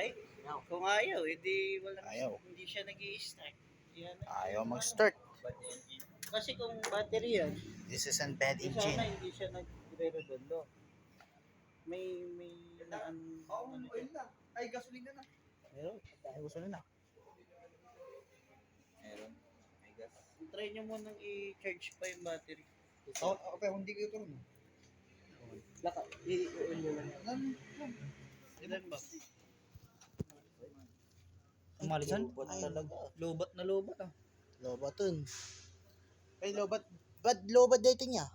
Ay, kung ayaw, edi wala. Ayaw. Hindi siya nag-i-start. Yan. Ayaw mag-start. Kasi kung battery yan, This is an bad sana engine. hindi siya nagre-redondo. May Oil na. Ay, gasolina na. meron. Ay, gusto na. Meron. May gas. Try nyo munang i-charge pa yung battery. Okay, hindi ko ito rin. I-oil nyo lang. Ilan ba? Malisan? Ay, lobat na lobat ah. Lobaton. Ay, lobat. Bad lobat dating niya.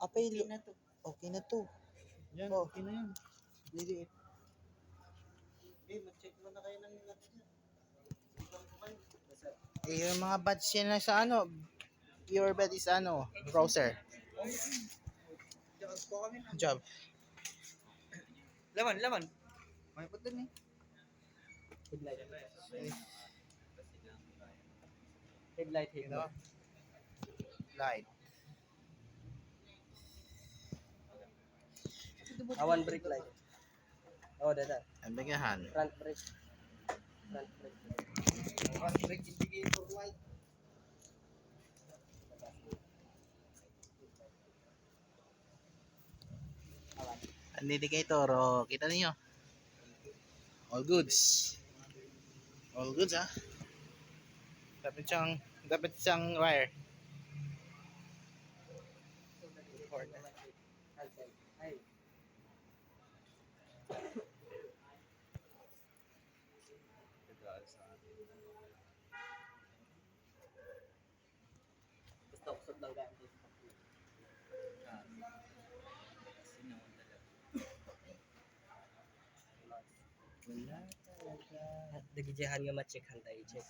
Apay, Okay na to. okay na to. Yan, Oh. okay na yan. Liliit. Mag-check mo na kayo ng nuts niya. Yung mga bats yan na sa ano, pure bed is ano, browser. Job. Laman. May put din eh. Headlight. Light. One brake light. Oh, dada. Ang bigahan. Front brake. Front brake. Front brake indicator light. Ang indicator, oh, kita niyo. All goods. All goods, ha? Dapat siyang wire. Ay. Gusto kusog lang ganito. Wala talaga. Nagijahan nga ma-check hantay check.